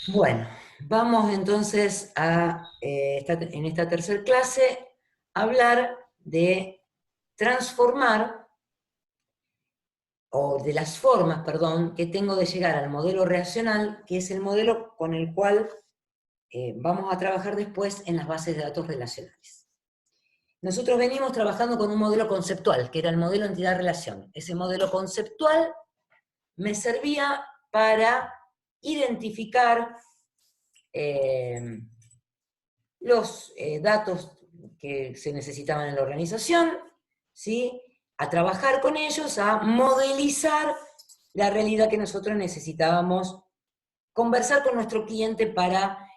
Bueno, vamos entonces en esta tercera clase a hablar de transformar, o de las formas, perdón, que tengo de llegar al modelo relacional, que es el modelo con el cual vamos a trabajar después en las bases de datos relacionales. Nosotros venimos trabajando con un modelo conceptual, que era el modelo entidad-relación. Ese modelo conceptual me servía para identificar los datos que se necesitaban en la organización, ¿sí? A trabajar con ellos, a modelizar la realidad que nosotros necesitábamos, conversar con nuestro cliente para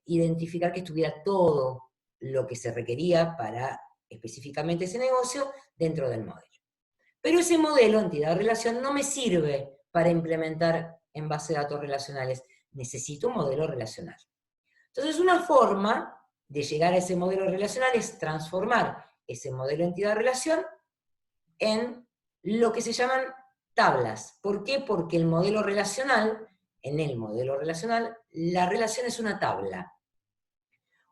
identificar que estuviera todo lo que se requería para específicamente ese negocio dentro del modelo. Pero ese modelo, entidad-relación, no me sirve para implementar en base de datos relacionales. Necesito un modelo relacional. Entonces, una forma de llegar a ese modelo relacional es transformar ese modelo entidad-relación en lo que se llaman tablas. ¿Por qué? Porque el modelo relacional, en el modelo relacional, la relación es una tabla.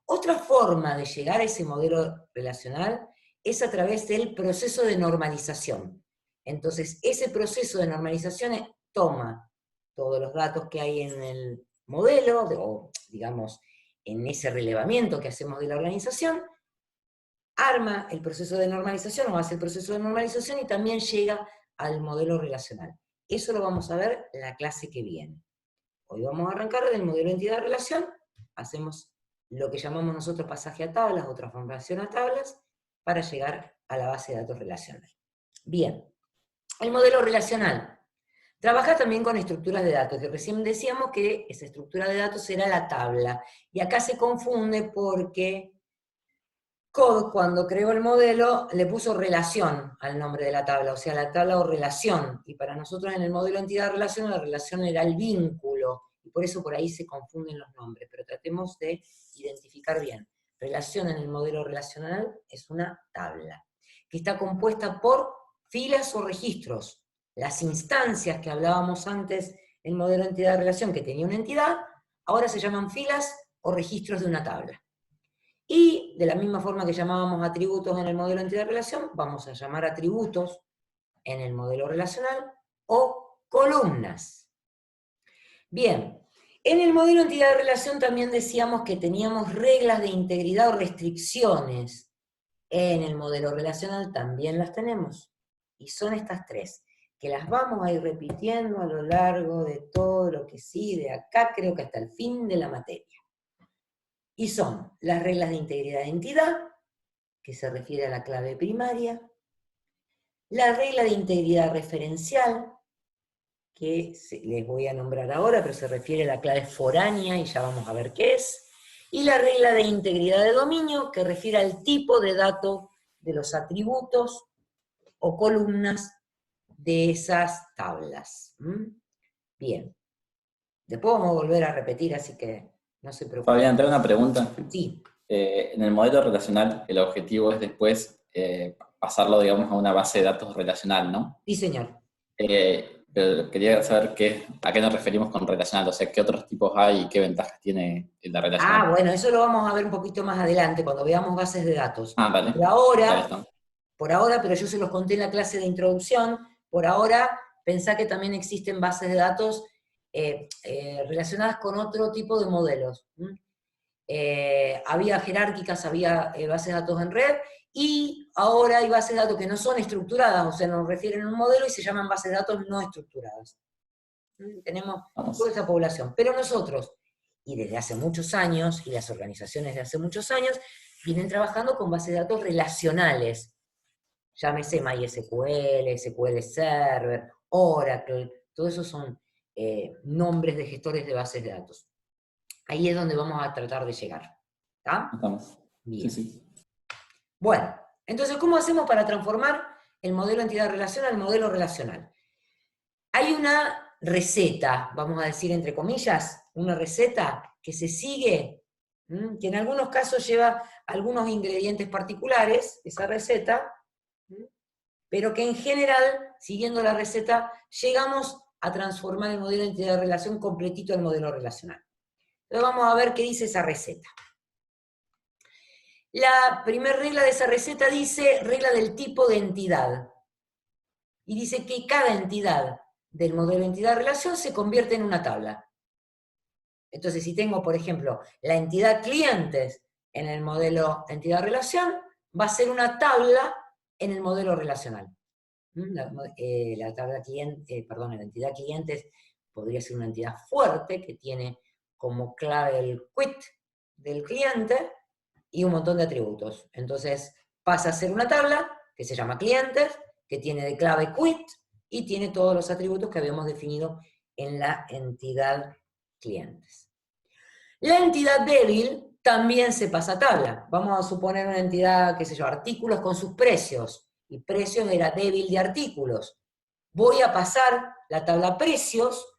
Otra forma de llegar a ese modelo relacional es a través del proceso de normalización. Entonces, ese proceso de normalización toma todos los datos que hay en el modelo, o digamos, en ese relevamiento que hacemos de la organización, arma el proceso de normalización, o hace el proceso de normalización, y también llega al modelo relacional. Eso lo vamos a ver en la clase que viene. Hoy vamos a arrancar del modelo entidad-relación, hacemos lo que llamamos nosotros pasaje a tablas o transformación a tablas, para llegar a la base de datos relacional. Bien, el modelo relacional trabaja también con estructuras de datos, que recién decíamos que esa estructura de datos era la tabla, y acá se confunde porque Code, cuando creó el modelo, le puso relación al nombre de la tabla, o sea, la tabla o relación, y para nosotros en el modelo entidad-relación, la relación era el vínculo, y por eso por ahí se confunden los nombres, pero tratemos de identificar bien. Relación en el modelo relacional es una tabla, que está compuesta por filas o registros. Las instancias que hablábamos antes, el modelo entidad-relación, que tenía una entidad, ahora se llaman filas o registros de una tabla. Y de la misma forma que llamábamos atributos en el modelo entidad-relación, vamos a llamar atributos en el modelo relacional o columnas. Bien, en el modelo entidad-relación también decíamos que teníamos reglas de integridad o restricciones. En el modelo relacional también las tenemos. Y son estas tres, que las vamos a ir repitiendo a lo largo de todo lo que sigue, de acá creo que hasta el fin de la materia. Y son las reglas de integridad de entidad, que se refiere a la clave primaria, la regla de integridad referencial, que les voy a nombrar ahora, pero se refiere a la clave foránea, y ya vamos a ver qué es, y la regla de integridad de dominio, que refiere al tipo de dato de los atributos o columnas de esas tablas. Bien. Después vamos a volver a repetir, así que no se preocupen. Fabián, te hago una pregunta. Sí, En el modelo relacional, el objetivo es después pasarlo, digamos, a una base de datos relacional, ¿no? sí, señor. Pero quería saber a qué nos referimos con relacional, o sea, qué otros tipos hay y qué ventajas tiene la Ah, relacional. bueno, eso lo vamos a ver un poquito más adelante, cuando veamos bases de datos. Ah, vale, Por vale, ahora, está. pero yo se los conté en la clase de introducción, por ahora pensá que también existen bases de datos relacionadas con otro tipo de modelos. Había jerárquicas, había bases de datos en red, y ahora hay bases de datos que no son estructuradas, o sea, nos refieren a un modelo y se llaman bases de datos no estructuradas. Tenemos toda Vamos. esa población. Pero nosotros, y desde hace muchos años, y las organizaciones de hace muchos años, vienen trabajando con bases de datos relacionales. Llámese MySQL, SQL Server, Oracle, todos esos son nombres de gestores de bases de datos. Ahí es donde vamos a tratar de llegar. ¿Está? Estamos. Sí, Bien. sí. Bueno, entonces, ¿cómo hacemos para transformar el modelo entidad relacional al modelo relacional? Hay una receta, vamos a decir entre comillas, una receta que se sigue, que en algunos casos lleva algunos ingredientes particulares, esa receta, pero que en general, siguiendo la receta, llegamos a transformar el modelo de entidad de relación completito al modelo relacional. Entonces vamos a ver qué dice esa receta. La primera regla de esa receta dice, regla del tipo de entidad. Y dice que cada entidad del modelo entidad-relación se convierte en una tabla. Entonces, si tengo, por ejemplo, la entidad clientes en el modelo entidad-relación, va a ser una tabla en el modelo relacional. La tabla cliente, la entidad clientes podría ser una entidad fuerte que tiene como clave el quit del cliente y un montón de atributos. Entonces pasa a ser una tabla que se llama clientes, que tiene de clave quit y tiene todos los atributos que habíamos definido en la entidad clientes. La entidad débil también se pasa a tabla. Vamos a suponer una entidad, qué sé yo, artículos con sus precios, y precios era débil de artículos. Voy a pasar la tabla precios,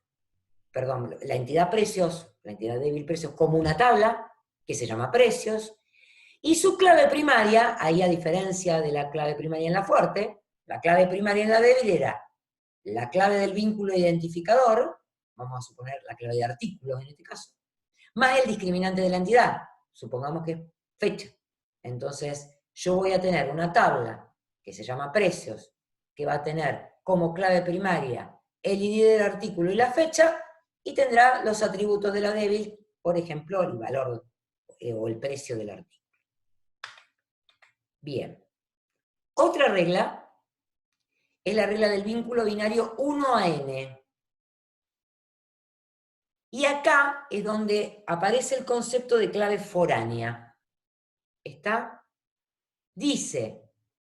perdón, la entidad precios, la entidad débil precios, como una tabla, que se llama precios, y su clave primaria, ahí a diferencia de la clave primaria en la fuerte, la clave primaria en la débil era la clave del vínculo identificador, vamos a suponer la clave de artículos en este caso, más el discriminante de la entidad, supongamos que es fecha. Entonces, yo voy a tener una tabla que se llama precios, que va a tener como clave primaria el ID del artículo y la fecha, y tendrá los atributos de la débil, por ejemplo, el valor o el precio del artículo. Bien. Otra regla es la regla del vínculo binario 1 a n. Y acá es donde aparece el concepto de clave foránea. ¿Está? Dice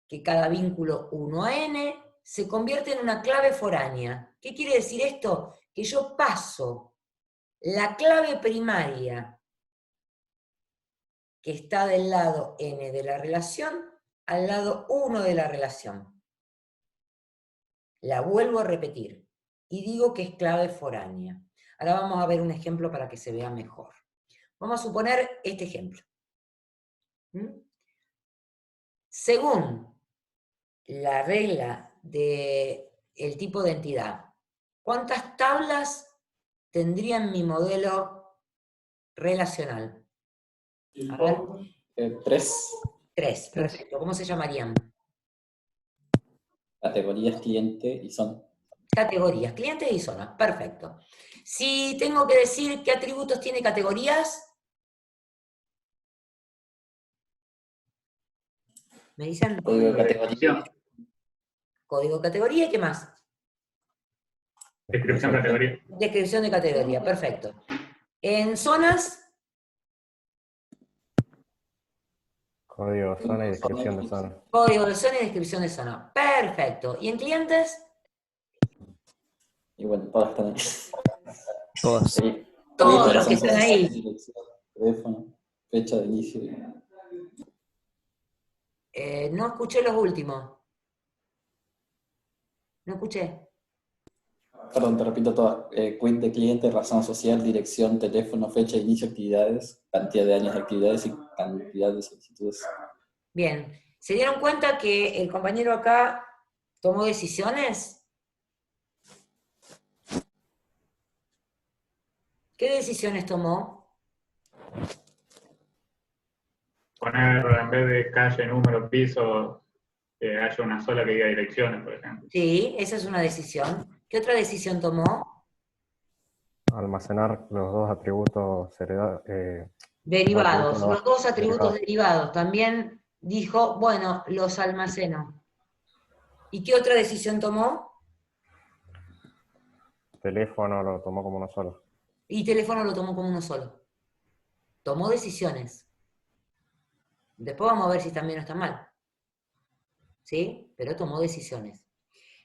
que cada vínculo 1 a n se convierte en una clave foránea. ¿Qué quiere decir esto? Que yo paso la clave primaria que está del lado n de la relación al lado 1 de la relación. La vuelvo a repetir y digo que es clave foránea. Ahora vamos a ver un ejemplo para que se vea mejor. Vamos a suponer este ejemplo. Según la regla del tipo de entidad, ¿cuántas tablas tendría en mi modelo relacional? A ver. 3. 3, perfecto. ¿Cómo se llamarían? Categorías cliente y zona. Categorías, clientes y zonas, perfecto. Si tengo que decir qué atributos tiene categorías, ¿me dicen? Código de categoría. Código de categoría, ¿y qué más? Descripción de categoría. Descripción de categoría, perfecto. En zonas, Código de zona y descripción de zona. código de zona y descripción de zona, perfecto. ¿Y en clientes? Y bueno, todas están ahí. Todas. Sí. Todos los que están ahí. Dirección, teléfono, fecha de inicio. No escuché los últimos. No escuché. Perdón, te repito todas. Quit de cliente, razón social, dirección, teléfono, fecha de inicio, actividades, cantidad de años de actividades y cantidad de solicitudes. Bien. ¿Se dieron cuenta que el compañero acá tomó decisiones? ¿Qué decisiones tomó? Poner en vez de calle, número, piso, que haya una sola que diga direcciones, por ejemplo. Sí, esa es una decisión. ¿Qué otra decisión tomó? Almacenar los dos atributos Derivados, atributos los dos atributos derivados. derivados. También dijo, bueno, los almaceno. ¿Y qué otra decisión tomó? Teléfono lo tomó como uno solo. Y teléfono lo tomó como uno solo. Tomó decisiones. Después vamos a ver si están bien o están mal. ¿Sí? Pero tomó decisiones.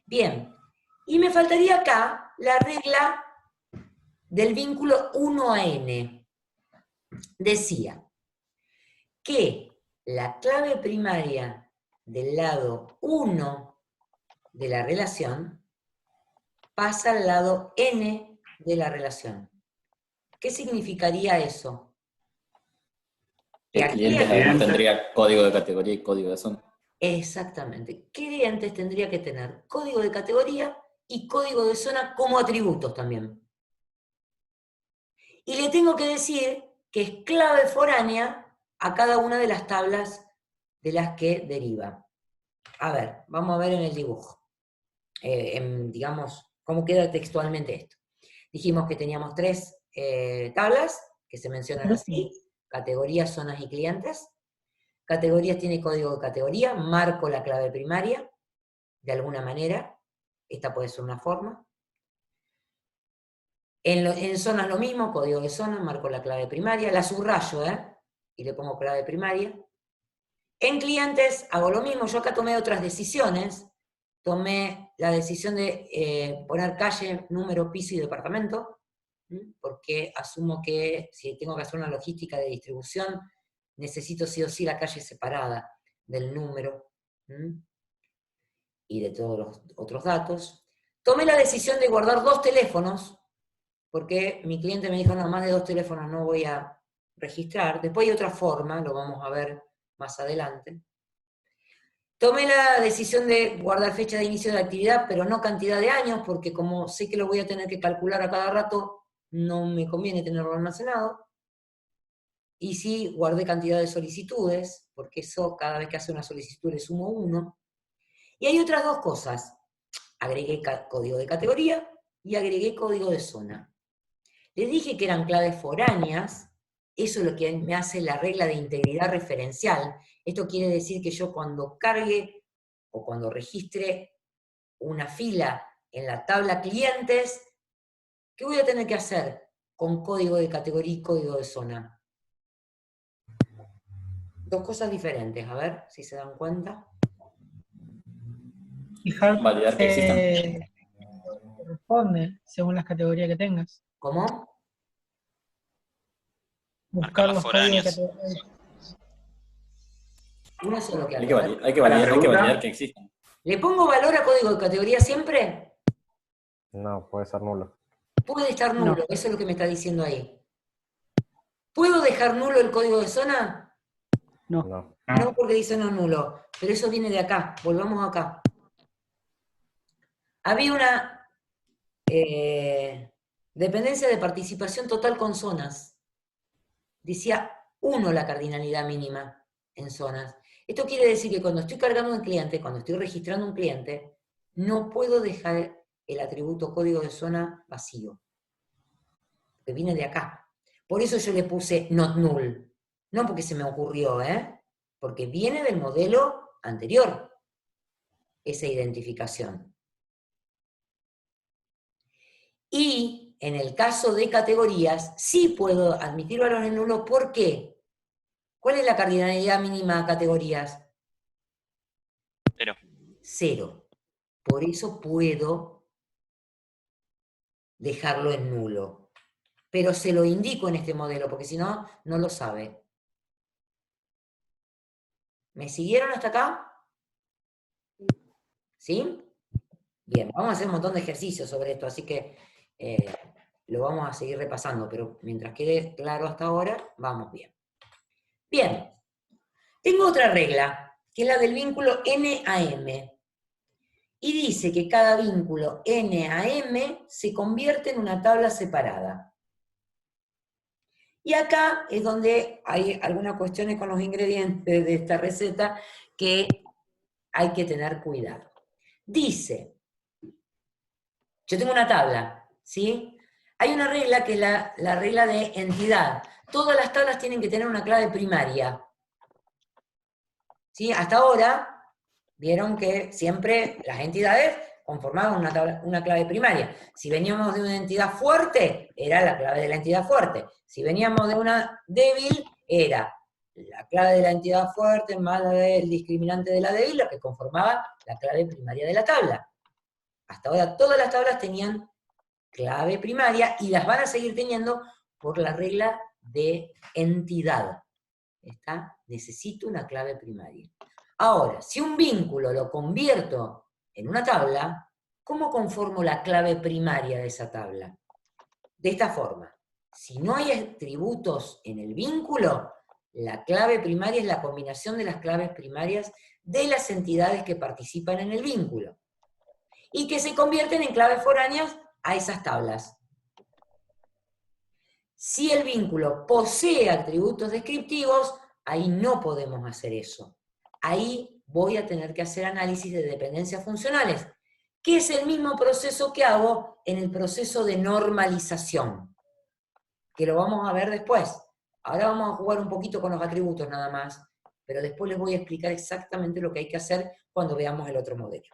Bien. Y me faltaría acá la regla del vínculo 1 a n. Decía que la clave primaria del lado 1 de la relación pasa al lado n de la relación. ¿Qué significaría eso? Que El aquí cliente además tendría código de categoría y código de zona. exactamente. ¿Qué clientes tendría que tener? Código de categoría y código de zona como atributos también. Y le tengo que decir que es clave foránea a cada una de las tablas de las que deriva. A ver, vamos a ver en el dibujo. Digamos, cómo queda textualmente esto. Dijimos que teníamos 3 tablas, que se mencionan así: categorías, zonas y clientes. Categorías tiene código de categoría, marco la clave primaria, de alguna manera. Esta puede ser una forma. En zonas lo mismo, código de zona, marco la clave primaria, la subrayo, y le pongo clave primaria. En clientes hago lo mismo, yo acá tomé otras decisiones. Tomé la decisión de poner calle, número, piso y departamento, porque asumo que si tengo que hacer una logística de distribución, necesito sí o sí la calle separada del número y de todos los otros datos. Tomé la decisión de guardar 2 teléfonos, porque mi cliente me dijo, no, más de 2 teléfonos no voy a registrar. Después hay otra forma, lo vamos a ver más adelante. Tomé la decisión de guardar fecha de inicio de la actividad, pero no cantidad de años, porque como sé que lo voy a tener que calcular a cada rato, no me conviene tenerlo almacenado. Y sí, guardé cantidad de solicitudes, porque eso cada vez que hace una solicitud le sumo 1. Y hay otras 2 cosas. Agregué código de categoría y agregué código de zona. Les dije que eran claves foráneas, eso es lo que me hace la regla de integridad referencial. Esto quiere decir que yo cuando cargue o cuando registre una fila en la tabla clientes, ¿qué voy a tener que hacer con código de categoría y código de zona? 2 cosas diferentes, a ver si se dan cuenta. Fijar Validar que existan. corresponde según las categorías que tengas. ¿Cómo? Buscar las los códigos de foráneas. categoría. Una sola que Hay que ¿La validar pregunta? que existan. ¿Le pongo valor a código de categoría siempre? No, puede ser nulo. Puede estar nulo, eso es lo que me está diciendo ahí. ¿Puedo dejar nulo el código de zona? No. No, porque dice no nulo, pero eso viene de acá, volvamos acá. Había una dependencia de participación total con zonas. Decía 1 la cardinalidad mínima en zonas. Esto quiere decir que cuando estoy cargando un cliente, cuando estoy registrando un cliente, no puedo dejar el atributo código de zona vacío, que viene de acá. Por eso yo le puse not null, no porque se me ocurrió, porque viene del modelo anterior, esa identificación. Y en el caso de categorías, sí puedo admitir valores nulos. ¿Por qué? ¿Cuál es la cardinalidad mínima a categorías? 0. 0. Por eso puedo dejarlo en nulo. Pero se lo indico en este modelo, porque si no, no lo sabe. ¿Me siguieron hasta acá? ¿Sí? Bien, vamos a hacer un montón de ejercicios sobre esto, así que lo vamos a seguir repasando, pero mientras quede claro hasta ahora, vamos bien. Bien, tengo otra regla, que es la del vínculo N a M. Y dice que cada vínculo N a M se convierte en una tabla separada. Y acá es donde hay algunas cuestiones con los ingredientes de esta receta que hay que tener cuidado. Dice, yo tengo una tabla, ¿sí? Hay una regla que es la regla de entidad. Todas las tablas tienen que tener una clave primaria. ¿Sí? Hasta ahora, vieron que siempre las entidades conformaban una clave primaria. Si veníamos de una entidad fuerte, era la clave de la entidad fuerte. Si veníamos de una débil, era la clave de la entidad fuerte más el discriminante de la débil, la que conformaba la clave primaria de la tabla. Hasta ahora todas las tablas tenían clave primaria y las van a seguir teniendo por la regla de entidad. Necesito una clave primaria. Ahora, si un vínculo lo convierto en una tabla, ¿cómo conformo la clave primaria de esa tabla? De esta forma. Si no hay atributos en el vínculo, la clave primaria es la combinación de las claves primarias de las entidades que participan en el vínculo y que se convierten en claves foráneas a esas tablas. Si el vínculo posee atributos descriptivos, ahí no podemos hacer eso. Ahí voy a tener que hacer análisis de dependencias funcionales, que es el mismo proceso que hago en el proceso de normalización, que lo vamos a ver después. Ahora vamos a jugar un poquito con los atributos nada más, pero después les voy a explicar exactamente lo que hay que hacer cuando veamos el otro modelo,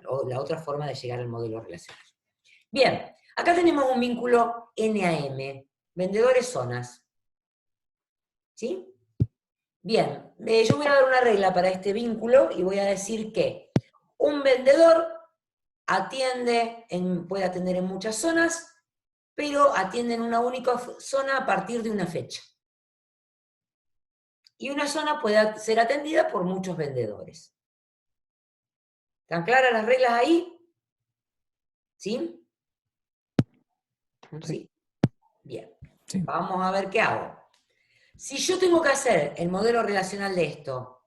o la otra forma de llegar al modelo relacional. Bien, acá tenemos un vínculo NAM, vendedores zonas. ¿Sí? Bien, yo voy a dar una regla para este vínculo y voy a decir que un vendedor puede atender en muchas zonas, pero atiende en una única zona a partir de una fecha. Y una zona puede ser atendida por muchos vendedores. ¿Están claras las reglas ahí? ¿Sí? ¿Sí? Bien. Sí. Vamos a ver qué hago. Si yo tengo que hacer el modelo relacional de esto,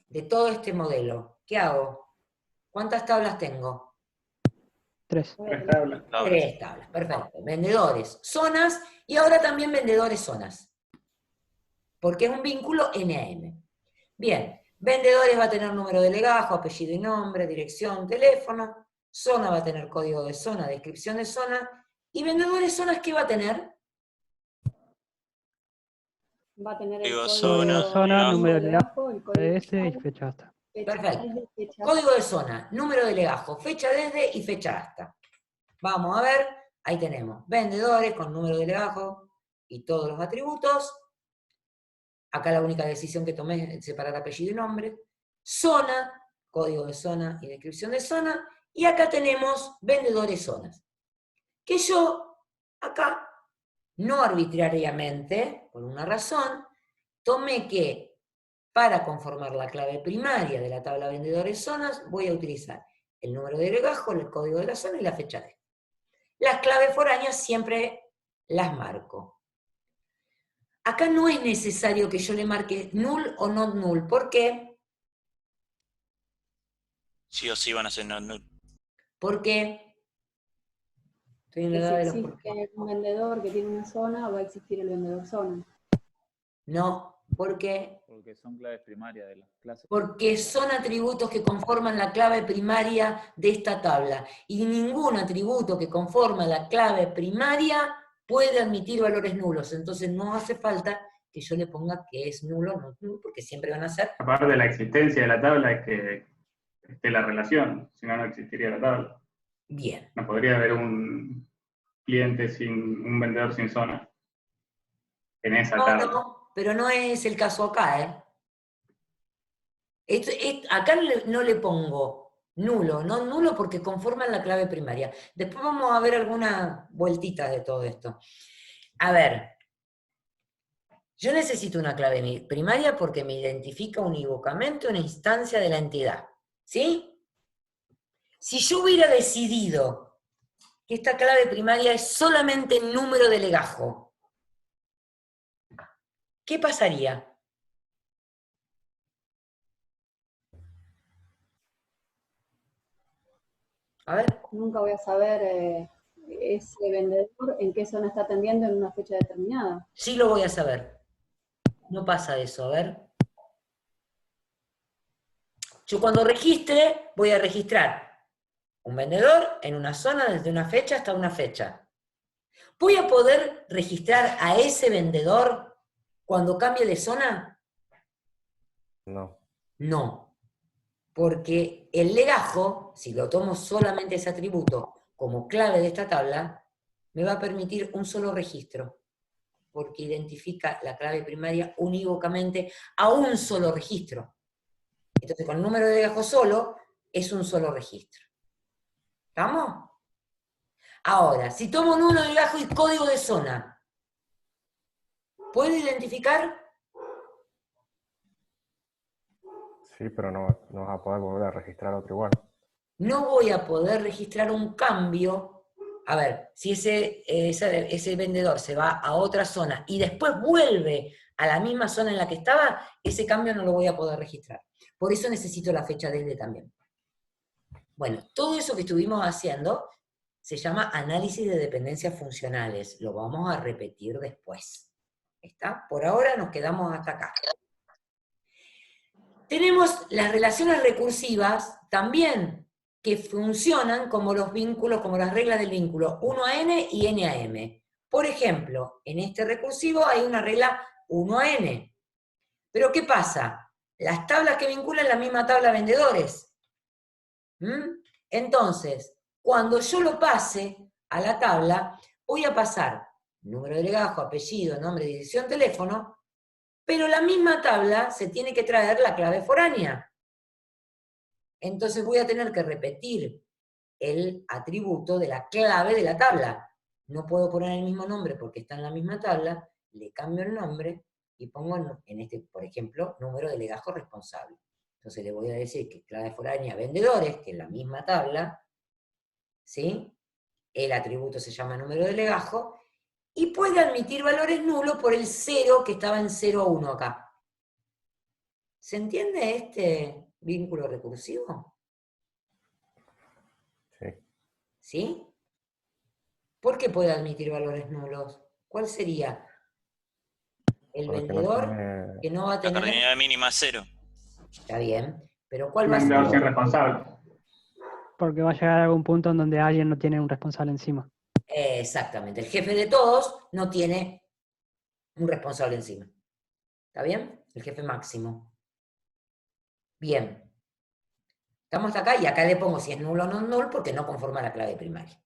de todo este modelo, ¿qué hago? ¿Cuántas tablas tengo? 3. 3 tablas. 3 tablas, perfecto. Vendedores, zonas, y ahora también vendedores, zonas. Porque es un vínculo NAM. Bien, vendedores va a tener número de legajo, apellido y nombre, dirección, teléfono. Zona va a tener código de zona, descripción de zona. ¿Y vendedores zonas qué va a tener? Va a tener el Digo, código zona, Zona, número de legajo, el código AS y fecha hasta. Perfecto. desde, fecha Código de zona, número de legajo, fecha desde y fecha hasta. Vamos a ver, ahí tenemos vendedores con número de legajo y todos los atributos. Acá la única decisión que tomé es separar apellido y nombre. Zona, código de zona y descripción de zona. Y acá tenemos vendedores zonas. Que yo, acá, no arbitrariamente, por una razón, tomé que para conformar la clave primaria de la tabla vendedores zonas, voy a utilizar el número de legajo, el código de la zona y la fecha de. Las claves foráneas siempre las marco. Acá no es necesario que yo le marque null o not null. ¿Por qué? Sí o sí van a ser not null. Porque estoy en la que edad de si los por qué. existe un vendedor que tiene una zona, va a existir el vendedor zona. No, porque son claves primarias de las clases. porque son atributos que conforman la clave primaria de esta tabla. Y ningún atributo que conforma la clave primaria puede admitir valores nulos. Entonces no hace falta que yo le ponga que es nulo o no nulo, porque siempre van a ser. Aparte de la existencia de la tabla es que esté la relación, si no, no existiría la tabla. Bien. No podría haber un cliente un vendedor sin zona en esa tabla. No, pero no es el caso acá, ¿eh? Acá no le pongo nulo, no nulo porque conforman la clave primaria. Después vamos a ver algunas vueltitas de todo esto. A ver, yo necesito una clave primaria porque me identifica unívocamente una instancia de la entidad, ¿sí? Si yo hubiera decidido que esta clave primaria es solamente el número de legajo, ¿qué pasaría? A ver. Nunca voy a saber ese vendedor en qué zona está atendiendo en una fecha determinada. Sí lo voy a saber. No pasa eso, a ver. Yo cuando registre, voy a registrar un vendedor en una zona desde una fecha hasta una fecha. ¿Voy a poder registrar a ese vendedor cuando cambie de zona? No. No. Porque el legajo, si lo tomo solamente ese atributo como clave de esta tabla, me va a permitir un solo registro, porque identifica la clave primaria unívocamente a un solo registro. Entonces, con el número de legajo solo, es un solo registro. ¿Estamos? Ahora, si tomo número de legajo y código de zona, ¿puedo identificar? Sí, pero no vas a poder volver a registrar otro igual. No voy a poder registrar un cambio. A ver, si ese vendedor se va a otra zona y después vuelve a la misma zona en la que estaba, ese cambio no lo voy a poder registrar. Por eso necesito la fecha desde también. Bueno, todo eso que estuvimos haciendo se llama análisis de dependencias funcionales. Lo vamos a repetir después. ¿Está? Por ahora nos quedamos hasta acá. Tenemos las relaciones recursivas también, que funcionan como los vínculos, como las reglas del vínculo 1 a n y n a m. Por ejemplo, en este recursivo hay una regla 1 a n. Pero ¿qué pasa? Las tablas que vinculan la misma tabla vendedores. Entonces, cuando yo lo pase a la tabla, voy a pasar número de legajo, apellido, nombre, dirección, teléfono, pero la misma tabla se tiene que traer la clave foránea. Entonces voy a tener que repetir el atributo de la clave de la tabla. No puedo poner el mismo nombre porque está en la misma tabla, le cambio el nombre y pongo en este, por ejemplo, número de legajo responsable. Entonces le voy a decir que clave foránea vendedores, que es la misma tabla, ¿sí? El atributo se llama número de legajo, y puede admitir valores nulos por el 0 que estaba en 0 a 1 acá. ¿Se entiende este vínculo recursivo? Sí. ¿Sí? ¿Por qué puede admitir valores nulos? ¿Cuál sería? El Porque no vendedor tiene- que no va a La tener... cardinalidad mínima es 0. Está bien, pero ¿cuál va a Vendedor sin ser? responsable. Porque va a llegar a algún punto en donde alguien no tiene un responsable encima. Exactamente, el jefe de todos no tiene un responsable encima. ¿Está bien? El jefe máximo. Bien. Estamos hasta acá y acá le pongo si es nulo o no null porque no conforma la clave primaria.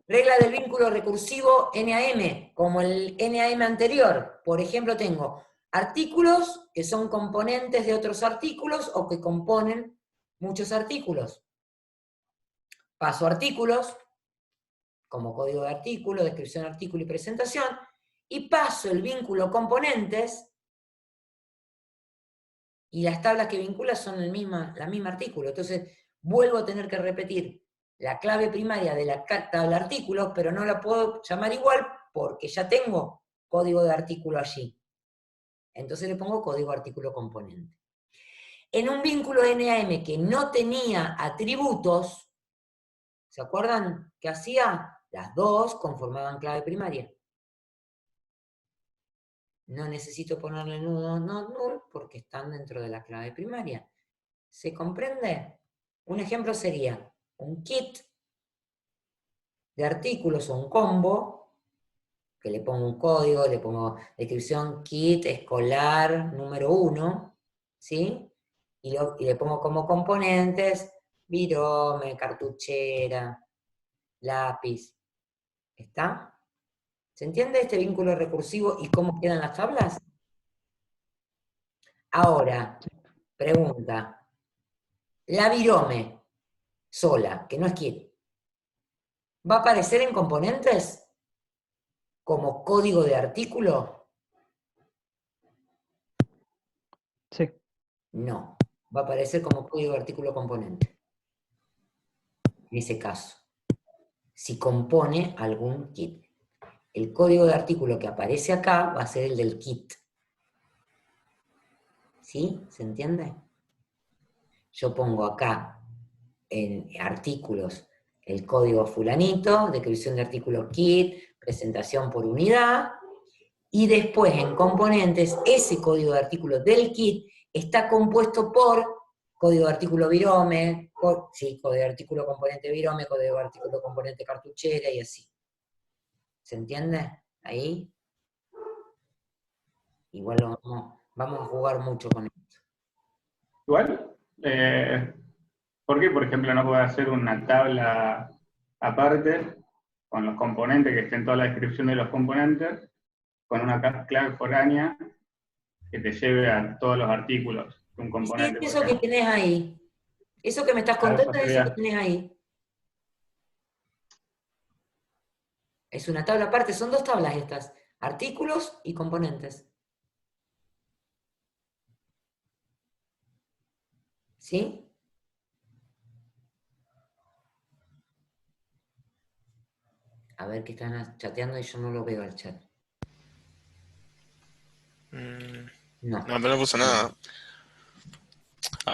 Regla del vínculo recursivo NAM, como el NAM anterior. Por ejemplo, tengo artículos que son componentes de otros artículos o que componen muchos artículos. Paso artículos, como código de artículo, descripción de artículo y presentación, y paso el vínculo componentes, y las tablas que vincula son la misma artículo. Entonces, vuelvo a tener que repetir la clave primaria de la tabla artículos, pero no la puedo llamar igual porque ya tengo código de artículo allí. Entonces le pongo código artículo componente. En un vínculo NAM que no tenía atributos, ¿se acuerdan qué hacía? Las dos conformaban clave primaria. No necesito ponerle null, no null, porque están dentro de la clave primaria. ¿Se comprende? Un ejemplo sería un kit de artículos o un combo, que le pongo un código, le pongo descripción kit escolar número 1, ¿sí? Y le pongo como componentes virome, cartuchera, lápiz. ¿Está? ¿Se entiende este vínculo recursivo y cómo quedan las tablas? Ahora, pregunta. La virome sola, que no es kit, ¿va a aparecer en componentes como código de artículo? Sí. No, va a aparecer como código de artículo componente. En ese caso, si compone algún kit. El código de artículo que aparece acá va a ser el del kit. ¿Sí? ¿Se entiende? Yo pongo acá en artículos el código fulanito, descripción de artículo kit, presentación por unidad, y después en componentes ese código de artículo del kit está compuesto por código de artículo virome, código de artículo componente virome, código de artículo componente cartuchera y así. ¿Se entiende? Ahí. Igual vamos a jugar mucho con esto. Igual, ¿por qué, por ejemplo, no puedo hacer una tabla aparte con los componentes, que esté en toda la descripción de los componentes, con una clave foránea que te lleve a todos los artículos de un Y sí, componente? es Por eso que ejemplo? tenés ahí. Eso que me estás contando es eso que tenés ahí. Es una tabla aparte, son dos tablas estas. Artículos y componentes. ¿Sí? A ver que están chateando y yo no lo veo al chat. No. No, pero no puso nada.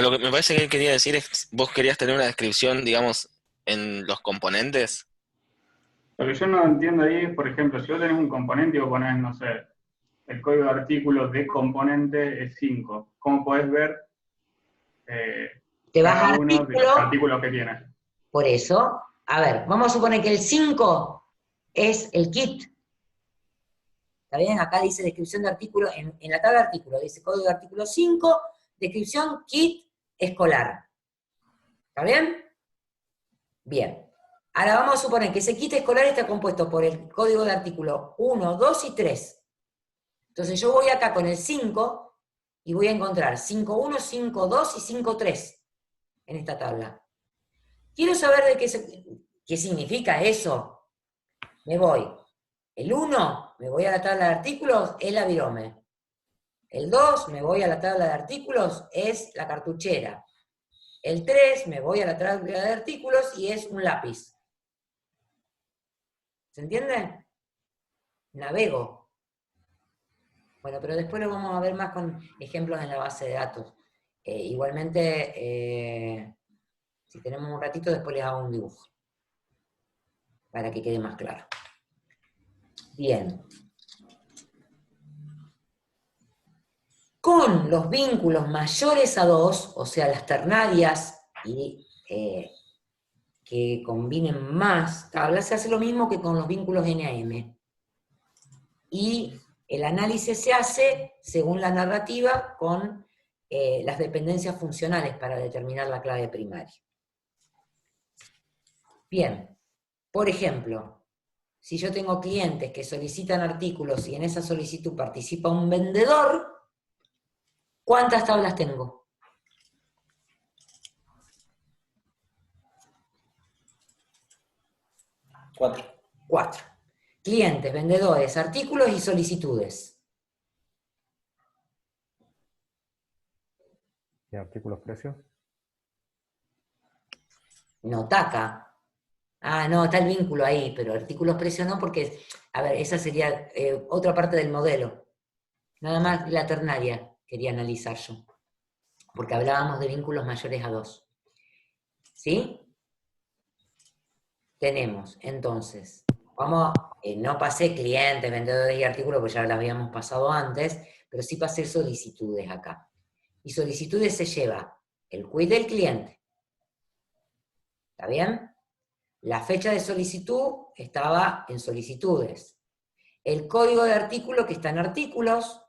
Lo que me parece que él quería decir es, vos querías tener una descripción, digamos, en los componentes? Lo que yo no entiendo ahí es, por ejemplo, si vos tenés un componente y vos ponés, no sé, el código de artículo de componente es 5, ¿cómo podés ver Te vas cada a uno de los artículo, artículos que tiene? por eso, a ver, vamos a suponer que el 5 es el kit. ¿Está bien? Acá dice descripción de artículo, en la tabla de artículos, dice código de artículo 5, descripción kit escolar. ¿Está bien? Bien. Ahora vamos a suponer que ese kit escolar está compuesto por el código de artículo 1, 2 y 3. Entonces yo voy acá con el 5 y voy a encontrar 5.1, 5.2 y 5.3 en esta tabla. Quiero saber de qué significa eso. Me voy. El 1, me voy a la tabla de artículos, es la virome. El 2, me voy a la tabla de artículos, es la cartuchera. El 3, me voy a la tabla de artículos y es un lápiz. ¿Se entiende? Navego. Bueno, pero después lo vamos a ver más con ejemplos en la base de datos. Igualmente, si tenemos un ratito, después les hago un dibujo, para que quede más claro. Bien. Con los vínculos mayores a 2, o sea, las ternarias y que combinen más tablas, se hace lo mismo que con los vínculos NAM. Y el análisis se hace, según la narrativa, con las dependencias funcionales para determinar la clave primaria. Bien, por ejemplo, si yo tengo clientes que solicitan artículos y en esa solicitud participa un vendedor, ¿cuántas tablas tengo? 4. 4. Clientes, vendedores, artículos y solicitudes. ¿Y artículos precios? No, TACA. Ah, no, está el vínculo ahí, pero artículos precios no, porque, a ver, esa sería otra parte del modelo. Nada más la ternaria quería analizar yo, porque hablábamos de vínculos mayores a 2. ¿Sí? Tenemos, entonces, vamos, no pasé clientes, vendedores y artículos, porque ya las habíamos pasado antes, pero sí pasé solicitudes acá. Y solicitudes se lleva el quit del cliente. ¿Está bien? La fecha de solicitud estaba en solicitudes. El código de artículo que está en artículos,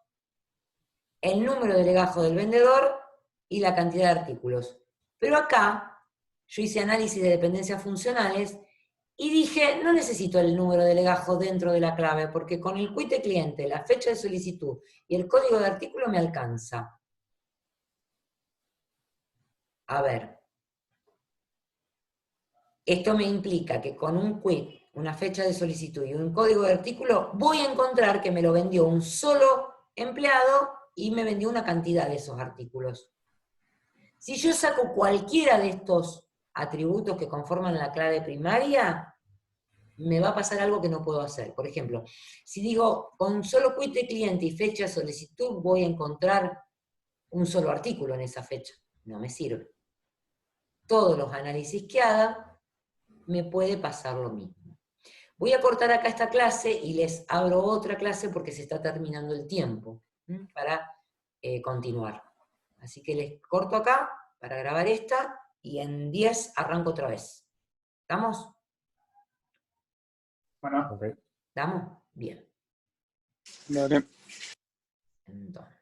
el número de legajo del vendedor y la cantidad de artículos. Pero acá, yo hice análisis de dependencias funcionales y dije, no necesito el número de legajo dentro de la clave, porque con el quit de cliente, la fecha de solicitud y el código de artículo me alcanza. A ver. Esto me implica que con un quit, una fecha de solicitud y un código de artículo, voy a encontrar que me lo vendió un solo empleado y me vendió una cantidad de esos artículos. Si yo saco cualquiera de estos atributos que conforman la clave primaria, me va a pasar algo que no puedo hacer. Por ejemplo, si digo con solo quit de cliente y fecha de solicitud, voy a encontrar un solo artículo en esa fecha. No me sirve. Todos los análisis que haga, me puede pasar lo mismo. Voy a cortar acá esta clase y les abro otra clase porque se está terminando el tiempo para continuar. Así que les corto acá para grabar esta y en 10 arranco otra vez. ¿Estamos? Bueno, Ok. ¿Estamos? Bien. dale. Entonces.